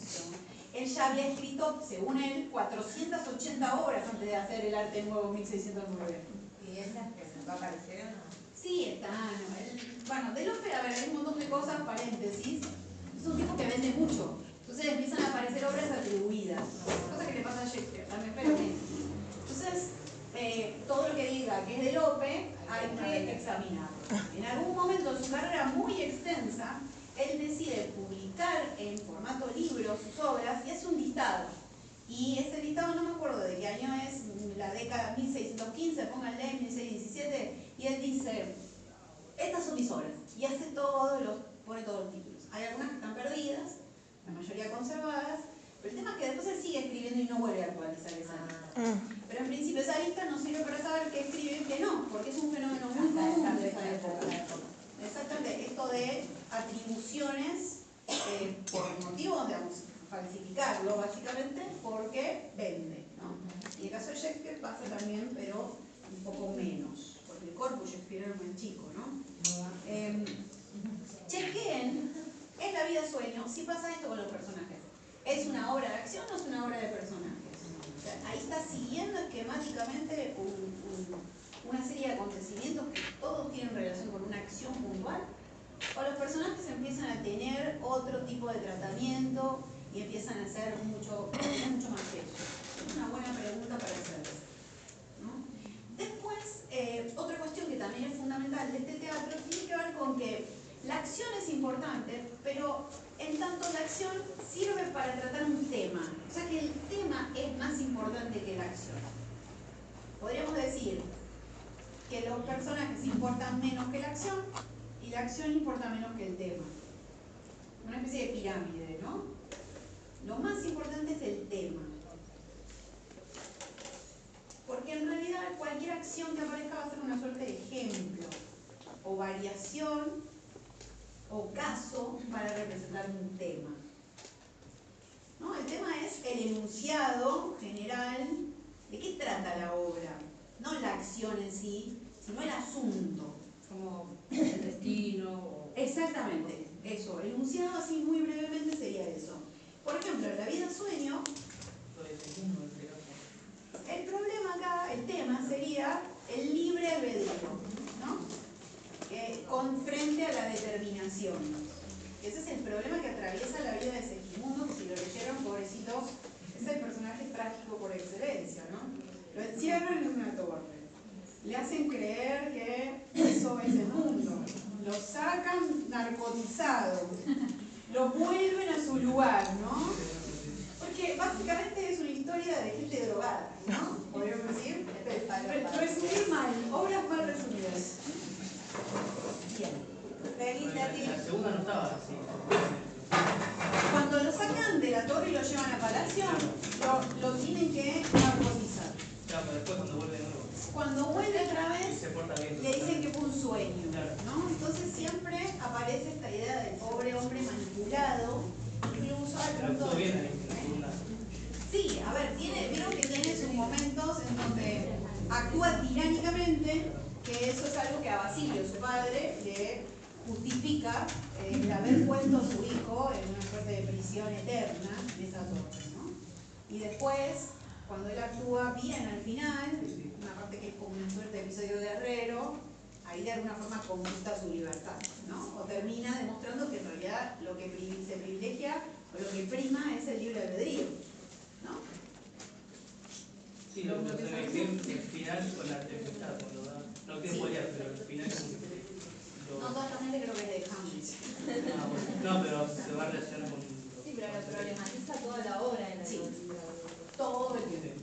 Él ya había escrito, según él, 480 obras antes de hacer El arte nuevo 1609. ¿Y esas que va a aparecer o no? Sí, están. Bueno, de López, a ver, hay un montón de cosas, paréntesis. Es un tipo que vende mucho. Entonces empiezan a aparecer obras atribuidas. Cosa que le pasa a Shakespeare también, pero menos. Entonces, todo lo que diga que es de Lope hay que examinarlo. En algún momento de su carrera muy extensa, él decide publicar en formato libro sus obras y hace un listado. Y ese listado no me acuerdo de qué año es, la década 1615, pónganle 1617, y él dice, estas son mis obras. Y hace pone todos los títulos. Hay algunas que están perdidas, la mayoría conservadas, pero el tema es que después él sigue escribiendo y no vuelve a actualizar esa lista. Pero en principio esa lista nos sirve para saber qué escribe y qué no, porque es un fenómeno muy común de esa época. Exactamente, esto de atribuciones por motivos, digamos, falsificarlo básicamente porque vende, ¿no? Y en el caso de Shakespeare pasa también, pero un poco menos, porque el corpus Shakespeare era muy chico, ¿no? Chequen en La vida sueño si pasa esto con los personajes. ¿Es una obra de acción o es una obra de personajes? O sea, ahí está siguiendo esquemáticamente una serie de acontecimientos que todos tienen relación con una acción puntual, o los personajes empiezan a tener otro tipo de tratamiento y empiezan a ser mucho más que eso. Es una buena pregunta para hacerse, ¿no? Después, otra cuestión que también es fundamental de este teatro tiene que ver con que la acción es importante, pero en tanto la acción sirve para tratar un tema. O sea que el tema es más importante que la acción. Podríamos decir que los personajes importan menos que la acción y la acción importa menos que el tema. Una especie de pirámide, ¿no? Lo más importante es el tema. Porque en realidad cualquier acción que aparezca va a ser una suerte de ejemplo o variación o caso para representar un tema, ¿no? El tema es el enunciado general de qué trata la obra, no la acción en sí, sino el asunto. Como el destino. Exactamente, eso, el enunciado así muy brevemente sería eso. Por ejemplo, en La vida sueño, el problema acá, el tema sería el libre albedrío, ¿no? Con frente a la determinación. Ese es el problema que atraviesa la vida de Segismundo, que si lo leyeron, pobrecitos, es el personaje trágico por excelencia, ¿no? Lo encierran en una torre, le hacen creer que eso es el mundo, lo sacan narcotizado, lo vuelven a su lugar, ¿no? Porque básicamente es una historia de gente drogada, ¿no? Podríamos decir. Resumir mal, obras mal resumidas. Bien. La segunda no estaba así. Cuando lo sacan de la torre y lo llevan a Palacio, lo tienen que narcotizar. Claro, pero después cuando vuelve de nuevo. Cuando vuelve otra vez, Se porta bien. le dicen que fue un sueño, ¿no? Entonces siempre aparece esta idea del pobre hombre manipulado, incluso al Pero punto todo bien de... ahí en la segunda. Sí, a ver, vieron que tiene sus momentos en donde actúa tiránicamente, que eso es algo que a Basilio, su padre, le justifica el haber puesto a su hijo en una suerte de prisión eterna en esa torre, ¿no? Y después, cuando él actúa bien al final, una parte que es como una suerte de episodio guerrero, ahí de alguna forma conquista su libertad, ¿no? O termina demostrando que en realidad lo que se privilegia o lo que prima es el libre albedrío, ¿no? Sí, lo que se me quedó el final con la tempestad, cuando da. No quiero spoilear, pero el final como que. No, totalmente creo que es de Hamlet. Ah, bueno. No, pero se va a relacionar con. Sí, pero lo problematiza toda la obra en la Sí. Todo el tiempo.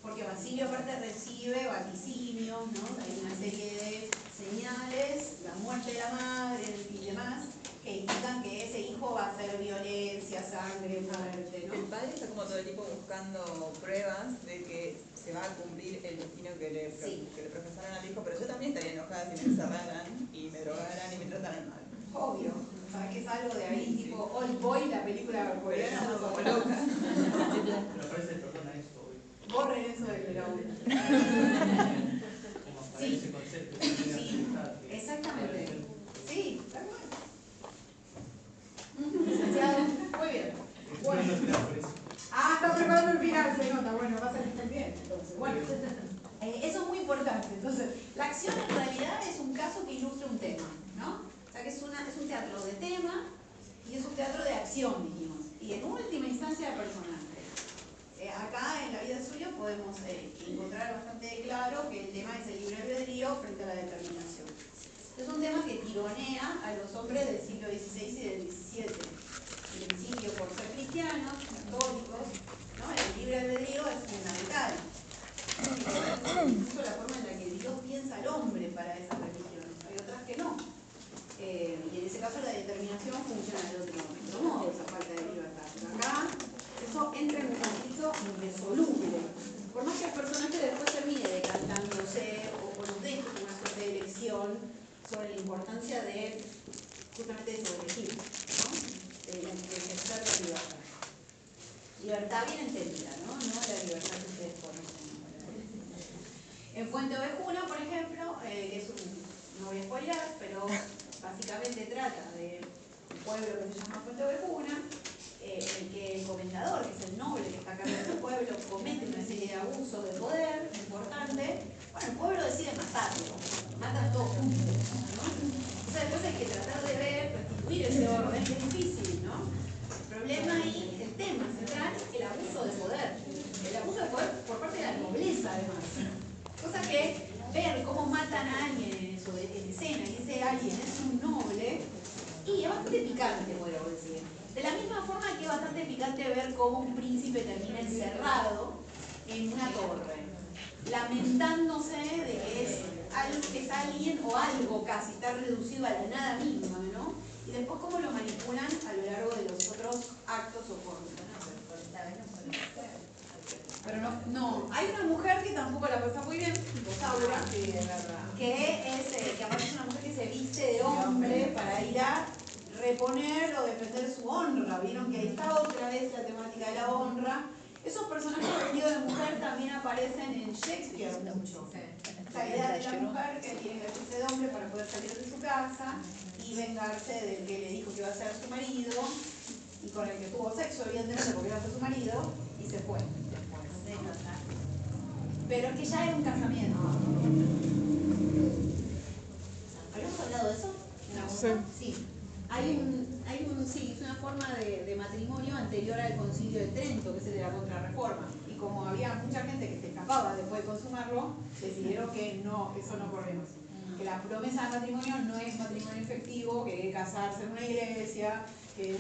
Porque Basilio aparte recibe vaticinios, ¿no? Hay una serie de señales, la muerte de la madre y demás, que indican que ese hijo va a ser violencia, sangre, muerte, ¿no? El padre está como todo el tiempo buscando pruebas de que se va a cumplir el destino que le profesaron al hijo, pero yo también estaría enojada si me encerraran y me drogaran y me trataran mal. Obvio, ¿sabes que es algo de ahí? Tipo Old Boy, la película coreana más como famosa. loca. Pero parece perdona eso, obvio. Borren eso del pelón. importante. Entonces, la acción en realidad es un caso que ilustra un tema, ¿no? O sea que es un teatro de tema y es un teatro de acción, dijimos. Y en última instancia de personaje. Acá en La vida suya podemos encontrar bastante claro que el tema es el libre albedrío frente a la determinación. Es un tema que tironea a los hombres del siglo XVI y del XVII. El principio por ser cristianos, católicos, ¿no? El libre albedrío es fundamental. Incluso la forma en la que Dios piensa al hombre para esas religiones. Hay otras que no. Y en ese caso la determinación funciona de otro modo, esa falta de libertad. Pero acá eso entra en un conflicto irresoluble. Por más que el personaje después termine decantándose o nos deje una suerte de lección sobre la importancia de justamente de elegir, ¿no? De ejercer la libertad. Libertad bien entendida, ¿no? No la libertad que ustedes conocen. En Fuente Ovejuna, por ejemplo, que es no voy a spoiler, pero básicamente trata de un pueblo que se llama Fuente Ovejuna, en que el comendador, que es el noble que está a cargo del pueblo, comete una serie de abusos de poder importante. Bueno, el pueblo decide matarlo, matan todos juntos, ¿no? O sea, después hay que tratar de restituir ese orden, que es difícil, ¿no? El problema ahí, el tema central, el abuso de poder. El abuso de poder por parte de la nobleza, además. Cosa que ver cómo matan a alguien en escena, y ese alguien es un noble, y es bastante picante, podríamos decir. De la misma forma que es bastante picante ver cómo un príncipe termina encerrado en una torre, lamentándose de que es alguien o algo casi, está reducido a la nada misma, ¿no? Y después cómo lo manipulan a lo largo de los otros actos o formas. Pero no, hay una mujer que tampoco la pasa muy bien, Rosaura, que aparte es una mujer que se viste de hombre para ir a reponer o defender su honra. Vieron que ahí está otra vez la temática de la honra. Esos personajes vestidos de mujer también aparecen en Shakespeare mucho. Esta idea de la mujer que tiene que vestirse de hombre para poder salir de su casa y vengarse del que le dijo que iba a ser su marido y con el que tuvo sexo, evidentemente, porque iba a ser su marido, y se fue. Pero es que ya era un casamiento. ¿Habíamos hablado de eso? Sí. Sí, es una forma de matrimonio anterior al Concilio de Trento, que es el de la Contrarreforma. Y como había mucha gente que se escapaba después de consumarlo, decidieron que no, eso no corre más. Que la promesa de matrimonio no es matrimonio efectivo, que hay que casarse en una iglesia, que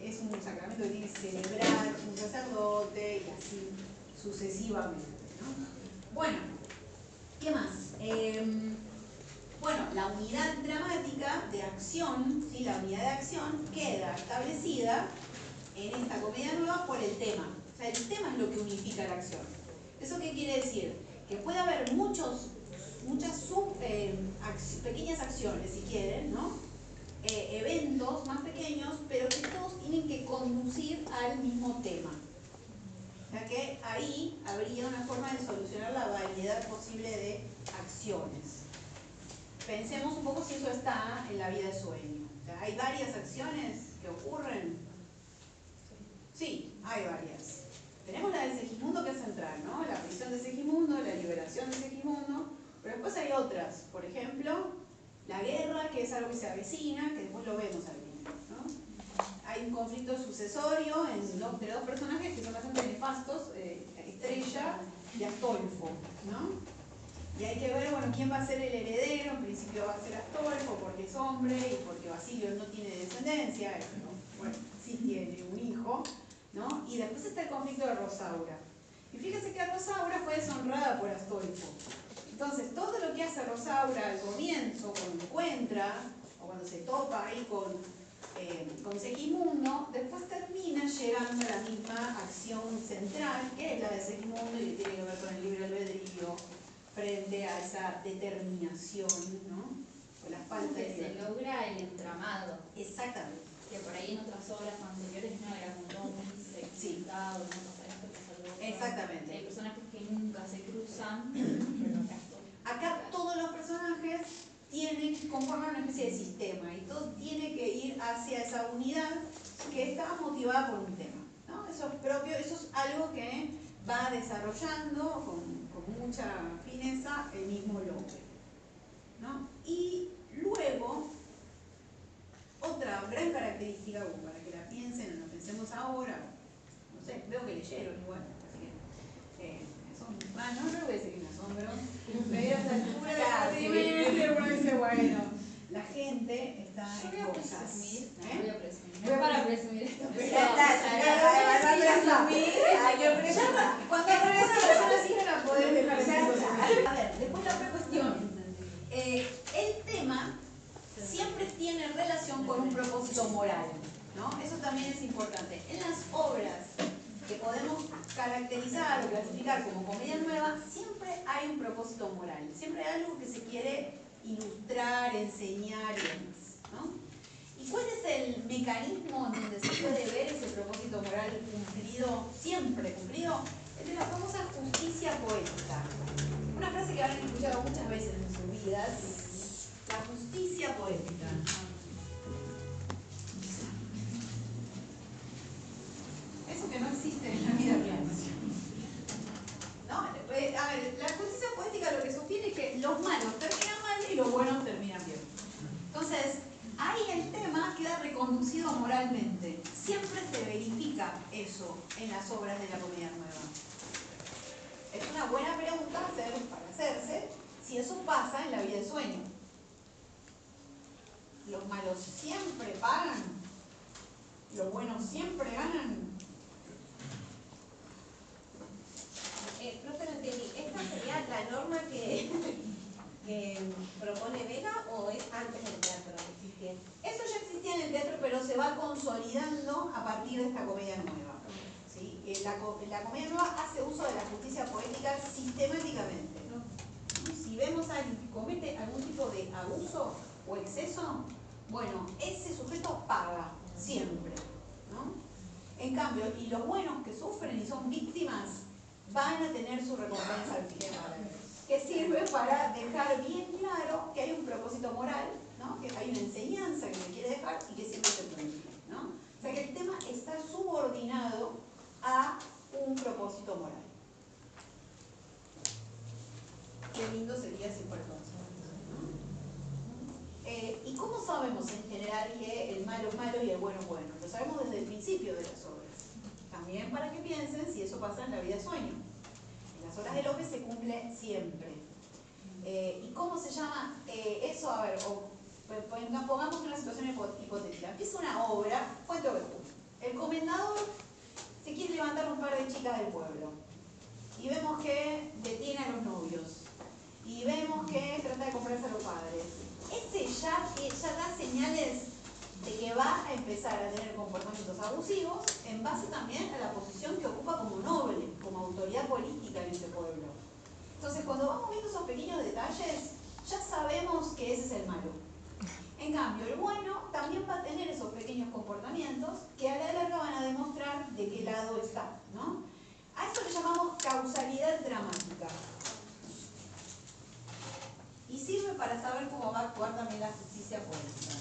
es un sacramento que tiene que celebrar un sacerdote y así sucesivamente, ¿no? Bueno, ¿qué más? Bueno, la unidad dramática de acción, ¿sí? La unidad de acción queda establecida en esta comedia nueva por el tema. O sea, el tema es lo que unifica la acción. ¿Eso qué quiere decir? Que puede haber muchas pequeñas acciones, si quieren, ¿no? Eventos más pequeños, pero que todos tienen que conducir al mismo tema. O sea que ahí habría una forma de solucionar la variedad posible de acciones. Pensemos un poco si eso está en La vida de sueño. O sea, ¿hay varias acciones que ocurren? Sí, hay varias. Tenemos la de Segismundo, que es central, ¿no? La prisión de Segismundo, la liberación de Segismundo, pero después hay otras. Por ejemplo, la guerra, que es algo que se avecina, que después lo vemos al final, ¿no? Hay un conflicto sucesorio entre dos personajes que son bastante nefastos, Estrella y Astolfo, ¿no? Y hay que ver, bueno, quién va a ser el heredero. En principio va a ser Astolfo porque es hombre y porque Basilio no tiene descendencia, ¿no? Bueno, sí tiene un hijo, ¿no? Y después está el conflicto de Rosaura. Y fíjense que Rosaura fue deshonrada por Astolfo. Entonces, todo lo que hace Rosaura al comienzo, cuando encuentra, o cuando se topa ahí con Segismundo, después termina llegando a la misma acción central, que es la de Segismundo y que tiene que ver con el libre albedrío frente a esa determinación, ¿no? Con la falta de se logra el entramado. Exactamente. Que por ahí en otras obras anteriores no era como todo muy segmentado, no pasa esto, pasa lo otro. Exactamente. Hay personajes que nunca se cruzan, pero acá todos los personajes tienen que conformar una especie de sistema y todo tiene que ir hacia esa unidad que está motivada por un tema, ¿no? Eso es propio, eso es algo que va desarrollando con mucha fineza el presumir, no, ¿Eh? no voy a presumir. No es para presumir esto, pero Ya está, hay que presumir. Cuando una persona así no la podés dejar de A ver, después la otra cuestión. El tema siempre tiene relación con un propósito moral, ¿no? Eso también es importante. En las obras que podemos caracterizar o clasificar como comedia nueva, siempre hay un propósito moral, siempre hay algo que se quiere ilustrar, enseñar y demás, ¿no? ¿Y cuál es el mecanismo en donde se puede ver ese propósito moral cumplido, siempre cumplido? Es de la famosa justicia poética. Una frase que habrán escuchado muchas veces en sus vidas, la justicia poética. Eso que no existe en la vida real. ¿No? A ver, la justicia poética lo que sostiene es que los malos terminan mal y los buenos terminan bien. Entonces, ahí el tema queda reconducido moralmente. Siempre se verifica eso en las obras de la comedia nueva. Es una buena pregunta para hacerse si eso pasa en la vida de sueño. Los malos siempre pagan, los buenos siempre ganan. Profe, no entendí. ¿Esta sería la norma que propone Vega o es antes del teatro? ¿Existía? Eso ya existía en el teatro, pero se va consolidando a partir de esta comedia nueva. ¿Sí? La comedia nueva hace uso de la justicia poética sistemáticamente. Si vemos a alguien que comete algún tipo de abuso o exceso, bueno, ese sujeto paga siempre, ¿no? En cambio, y los buenos que sufren y son víctimas van a tener su recompensa al final, que sirve para dejar bien claro que hay un propósito moral, ¿no? Que hay una enseñanza que se quiere dejar y que siempre se cumple, ¿no? O sea que el tema está subordinado a un propósito moral. Qué lindo sería si fuera todo. ¿Y cómo sabemos en general que el malo es malo y el bueno es bueno? Lo sabemos desde el principio de las obras. También para que piensen si eso pasa en la vida de sueño. En las obras de López se cumple siempre. ¿Y cómo se llama eso? A ver, pongamos una situación hipotética. Empieza una obra, Fuente Ovejuna. El comendador se quiere levantar un par de chicas del pueblo. Y vemos que detiene a los novios. Y vemos que trata de comprarse a los padres. Ese ya da señales de que va a empezar a tener comportamientos abusivos en base también a la posición que ocupa como noble, como autoridad política en ese pueblo. Entonces, cuando vamos viendo esos pequeños detalles, ya sabemos que ese es el malo. En cambio, el bueno también va a tener esos pequeños comportamientos que a la larga van a demostrar de qué lado está, ¿no? A eso le llamamos causalidad dramática. Y sirve para saber cómo va a actuar también la justicia política.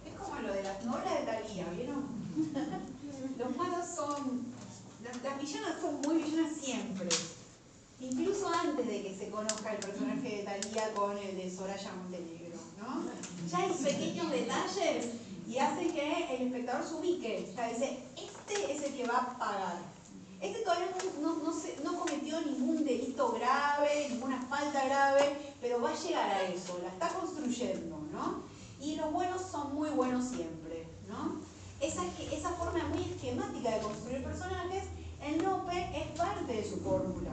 Es como lo de las novelas de Thalía, ¿vieron? Los malos son... Las villanas son muy villanas siempre. Incluso antes de que se conozca el personaje de Thalía con el de Soraya Montenegro, ¿no? Ya hay pequeños detalles y hacen que el espectador se ubique. O sea, dice, este es el que va a pagar. Este todavía no cometió ningún delito grave, ninguna falta grave, pero va a llegar a eso, la está construyendo, ¿no? Y los buenos son muy buenos siempre, ¿no? Esa forma muy esquemática de construir personajes, en Lope es parte de su fórmula.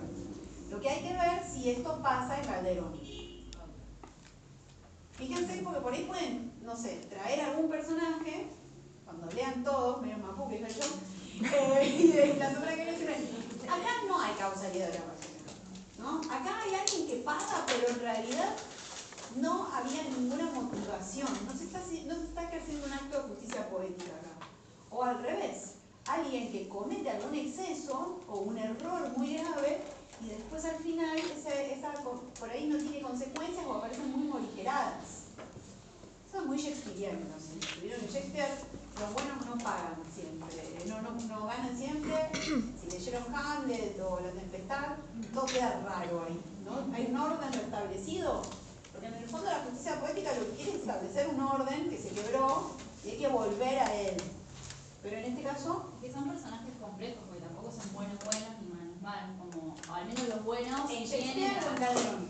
Lo que hay que ver si esto pasa en Calderón. Fíjense, porque por ahí pueden, no sé, traer algún personaje, cuando lean todos, menos Mapu que soy yo, y de la sombra que le acá no hay causalidad dramática, ¿no? Acá hay alguien que paga, pero en realidad no había ninguna motivación, no se está ejerciendo un acto de justicia poética acá. O al revés, alguien que comete algún exceso o un error muy grave y después al final por ahí no tiene consecuencias o aparecen muy morigeradas. Eso es muy shakespeariano también. Vieron que Shakespeare, los buenos no pagan siempre, no ganan siempre. Si leyeron Hamlet o La Tempestad, todo queda raro ahí, ¿no? Hay un orden restablecido, porque en el fondo la justicia poética lo que quiere es establecer un orden que se quebró y hay que volver a él. Pero en este caso, que son personajes complejos, porque tampoco son buenos ni malos malos, como, o al menos los buenos ¿en Shakespeare o en Calderón?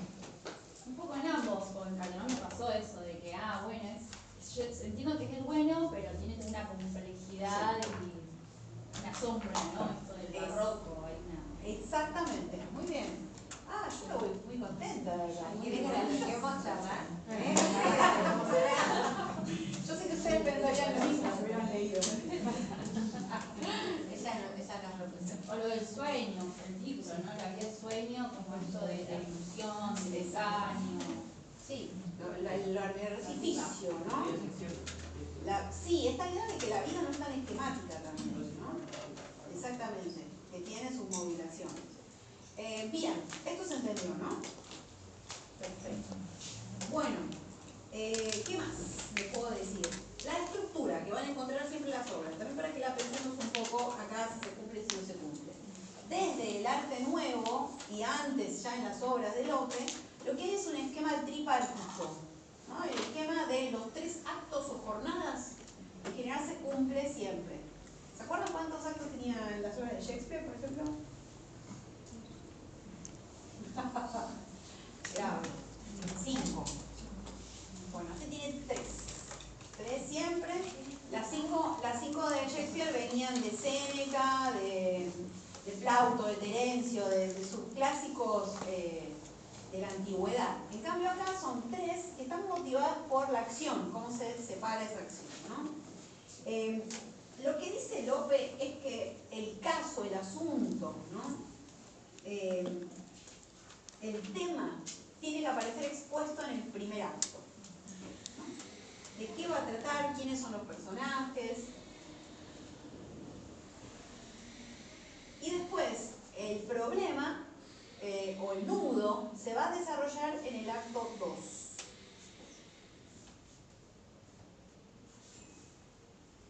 Calderón me pasó eso, de que, bueno, yo entiendo que es el bueno, pero tiene una complejidad y una sombra, ¿no? Esto del barroco, hay una... Exactamente, muy bien. Yo me voy muy contenta, de verdad. ¿Quieren que vamos a charlar? Yo sé que ustedes pensarían lo mismo si hubieran leído. Esa nos representa. O lo del sueño, el título, ¿no? La vida del sueño, como esto de la ilusión, del engaño. Sí, el artificio, ¿no? Sí, esta idea de que la vida no es tan esquemática también, ¿no? Exactamente, que tiene sus modulaciones. Bien, esto se entendió, ¿no? Perfecto. Bueno, ¿qué más les puedo decir? La estructura que van a encontrar siempre en las obras, también para que la pensemos un poco acá si se cumple y si no se cumple. Desde el arte nuevo y antes ya en las obras de Lope, lo que es un esquema tripartito, ¿no? El esquema de los 3 actos o jornadas, en general se cumple siempre. ¿Se acuerdan cuántos actos tenía en las obras de Shakespeare, por ejemplo? Grave. 5. Bueno, este tiene 3. 3 siempre. Las 5 de Shakespeare venían de Séneca, de Plauto, de Terencio, de sus clásicos de la antigüedad. En cambio acá son 3 que están motivadas por la acción, cómo se separa esa acción, ¿no? Lo que dice Lope es que el caso, el asunto, ¿no? El tema tiene que aparecer expuesto en el primer acto, ¿no? ¿De qué va a tratar? ¿Quiénes son los personajes? Y después, el problema o el nudo se va a desarrollar en el acto 2.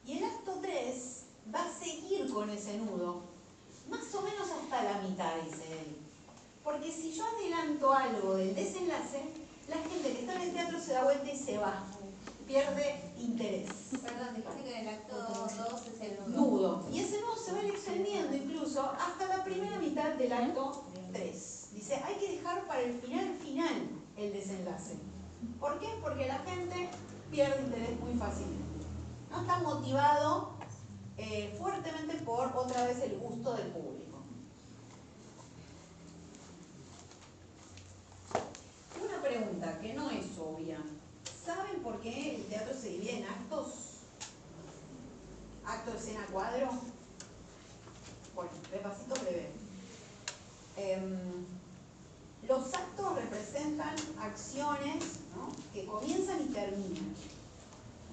Y el acto 3 va a seguir con ese nudo, más o menos hasta la mitad, dice él. Porque si yo adelanto algo del desenlace, la gente que está en el teatro se da vuelta y se va. Pierde interés. Perdón, dijiste que en el acto 2 es el nudo. Nudo. Y ese nudo se va a ir extendiendo incluso hasta la primera mitad del acto 3. Dice, hay que dejar para el final el desenlace. ¿Por qué? Porque la gente pierde interés muy fácilmente. No está motivado fuertemente por, otra vez, el gusto del público. Una pregunta que no es obvia. ¿Saben por qué el teatro se divide en actos? Acto, escena, cuadro. Bueno, repasito breve. Los actos representan acciones, ¿no?, que comienzan y terminan.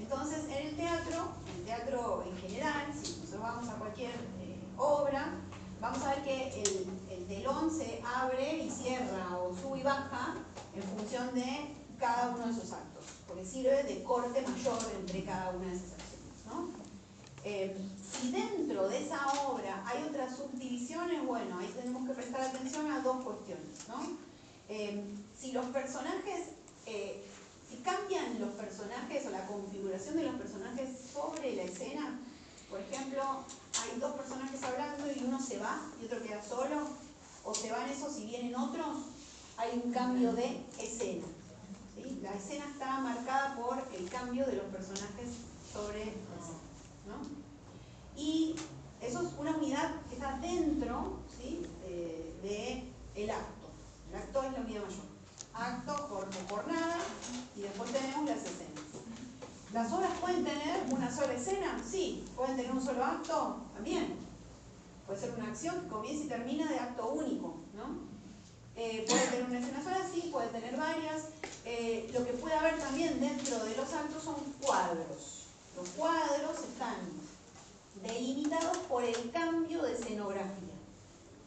Entonces, en el teatro en general, si nosotros vamos a cualquier obra, vamos a ver que el telón se abre y cierra o sube y baja en función de cada uno de esos actos, porque sirve de corte mayor entre cada una de esas acciones, ¿no? Si dentro de esa obra hay otras subdivisiones, bueno, ahí tenemos que prestar atención a 2 cuestiones, ¿no? Si los personajes, si cambian los personajes o la configuración de los personajes sobre la escena, por ejemplo, hay 2 personajes hablando y uno se va y otro queda solo, o se van esos y vienen otros, hay un cambio de escena, ¿sí? La escena está marcada por el cambio de los personajes sobre la escena, ¿no? Y eso es una unidad que está dentro, ¿sí?, del acto. El acto es la unidad mayor. Acto, jornada, y después tenemos las escenas. ¿Las obras pueden tener una sola escena? Sí. ¿Pueden tener un solo acto? También. Puede ser una acción que comienza y termina de acto único, ¿no? Puede tener una escena sola, sí, puede tener varias. Lo que puede haber también dentro de los actos son cuadros. Los cuadros están delimitados por el cambio de escenografía.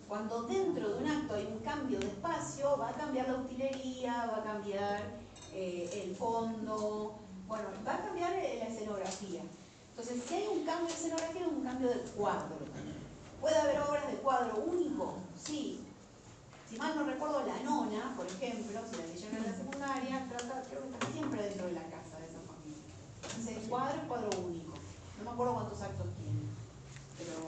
Cuando dentro de un acto hay un cambio de espacio, va a cambiar la utilería, va a cambiar el fondo, bueno, va a cambiar la escenografía. Entonces, si hay un cambio de escenografía, es un cambio de cuadro. ¿Puede haber obras de cuadro único? Sí. Si mal no recuerdo, La Nona, por ejemplo, si la leyeron en la secundaria, trata, creo que está siempre dentro de la casa de esa familia. Entonces, el cuadro es cuadro único. No me acuerdo cuántos actos tiene, pero